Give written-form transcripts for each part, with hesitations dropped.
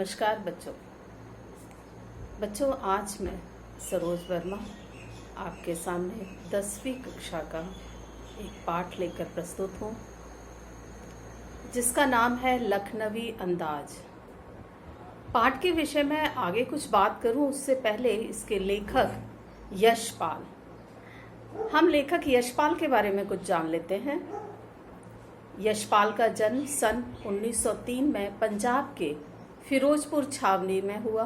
नमस्कार बच्चों, आज मैं सरोज वर्मा आपके सामने 10वीं कक्षा का एक पाठ लेकर प्रस्तुत हूँ जिसका नाम है लखनवी अंदाज। पाठ के विषय में आगे कुछ बात करूँ उससे पहले इसके लेखक यशपाल, हम लेखक यशपाल के बारे में कुछ जान लेते हैं। यशपाल का जन्म सन 1903 में पंजाब के फिरोजपुर छावनी में हुआ।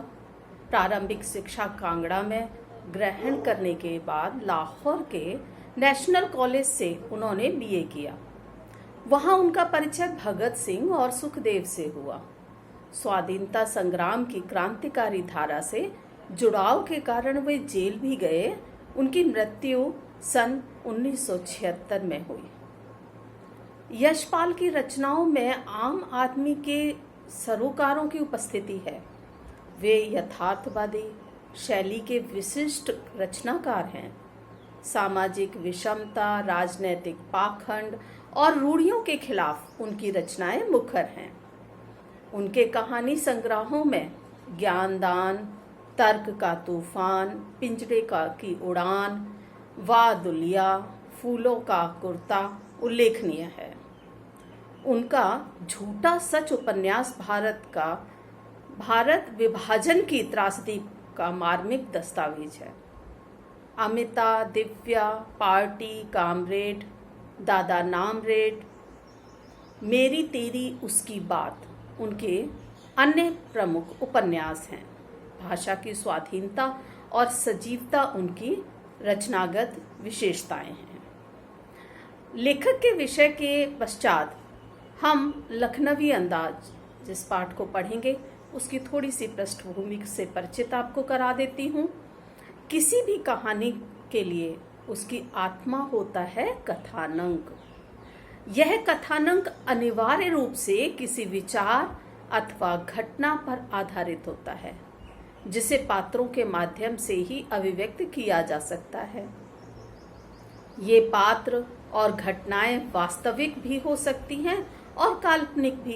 प्रारंभिक शिक्षा कांगड़ा में ग्रहण करने के बाद लाहौर के नेशनल कॉलेज से उन्होंने बीए किया। वहां उनका परिचय भगत सिंह और सुखदेव से हुआ। स्वाधीनता संग्राम की क्रांतिकारी धारा से जुड़ाव के कारण वे जेल भी गए। उनकी मृत्यु सन 1976 में हुई। यशपाल की रचनाओं में आम आदमी के सरोकारों की उपस्थिति है। वे यथार्थवादी शैली के विशिष्ट रचनाकार हैं। सामाजिक विषमता, राजनैतिक पाखंड और रूढ़ियों के खिलाफ उनकी रचनाएं मुखर हैं। उनके कहानी संग्रहों में ज्ञानदान, तर्क का तूफान, पिंजरे की उड़ान, वाह दुलिया, फूलों का कुर्ता उल्लेखनीय है। उनका झूठा सच उपन्यास भारत विभाजन की त्रासदी का मार्मिक दस्तावेज है। अमिता, दिव्या, पार्टी, कामरेड, दादा नामरेड, मेरी तेरी उसकी बात उनके अन्य प्रमुख उपन्यास हैं। भाषा की स्वाधीनता और सजीवता उनकी रचनागत विशेषताएं हैं। लेखक के विषय के पश्चात हम लखनवी अंदाज जिस पाठ को पढ़ेंगे उसकी थोड़ी सी पृष्ठभूमि से परिचित आपको करा देती हूँ। किसी भी कहानी के लिए उसकी आत्मा होता है कथानक। यह कथानक अनिवार्य रूप से किसी विचार अथवा घटना पर आधारित होता है जिसे पात्रों के माध्यम से ही अभिव्यक्त किया जा सकता है। ये पात्र और घटनाएं वास्तविक भी हो सकती हैं और काल्पनिक भी,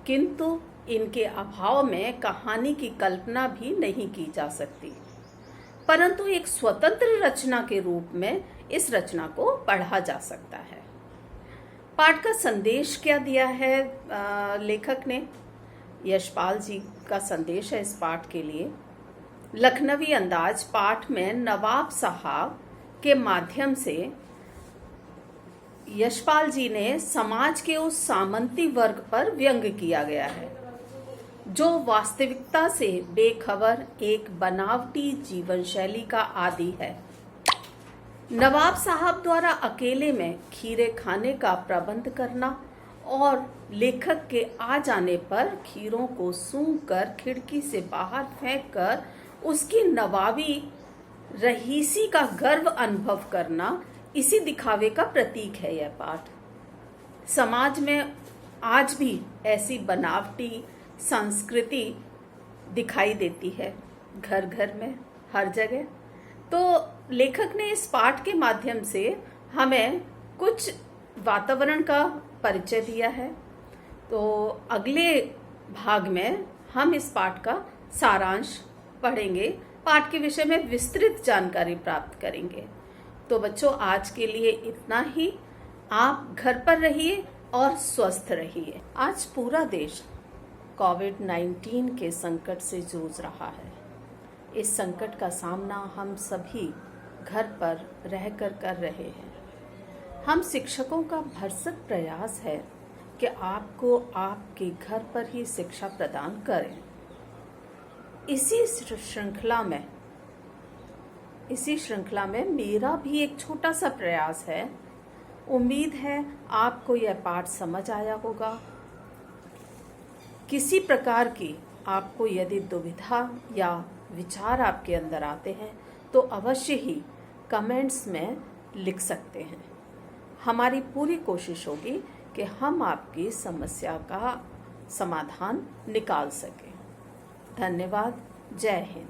किंतु इनके अभाव में कहानी की कल्पना भी नहीं की जा सकती। परंतु एक स्वतंत्र रचना के रूप में इस रचना को पढ़ा जा सकता है। पाठ का संदेश क्या दिया है लेखक ने? यशपाल जी का संदेश है इस पाठ के लिए। लखनवी अंदाज पाठ में नवाब साहब के माध्यम से यशपाल जी ने समाज के उस सामंती वर्ग पर व्यंग किया गया है जो वास्तविकता से बेखबर एक बनावटी जीवन शैली का आदी है। नवाब साहब द्वारा अकेले में खीरे खाने का प्रबंध करना और लेखक के आ जाने पर खीरों को सूंघ कर खिड़की से बाहर फेंक कर उसकी नवाबी रहीसी का गर्व अनुभव करना, इसी दिखावे का प्रतीक है यह पाठ। समाज में आज भी ऐसी बनावटी संस्कृति दिखाई देती है, घर घर में, हर जगह। तो लेखक ने इस पाठ के माध्यम से हमें कुछ वातावरण का परिचय दिया है। तो अगले भाग में हम इस पाठ का सारांश पढ़ेंगे, पाठ के विषय में विस्तृत जानकारी प्राप्त करेंगे। तो बच्चों, आज के लिए इतना ही। आप घर पर रहिए और स्वस्थ रहिए। आज पूरा देश कोविड-19 के संकट से जूझ रहा है। इस संकट का सामना हम सभी घर पर रहकर कर रहे हैं। हम शिक्षकों का भरसक प्रयास है कि आपको आपके घर पर ही शिक्षा प्रदान करें। इसी श्रृंखला में मेरा भी एक छोटा सा प्रयास है। उम्मीद है आपको यह पाठ समझ आया होगा। किसी प्रकार की आपको यदि दुविधा या विचार आपके अंदर आते हैं तो अवश्य ही कमेंट्स में लिख सकते हैं। हमारी पूरी कोशिश होगी कि हम आपकी समस्या का समाधान निकाल सकें। धन्यवाद। जय हिंद।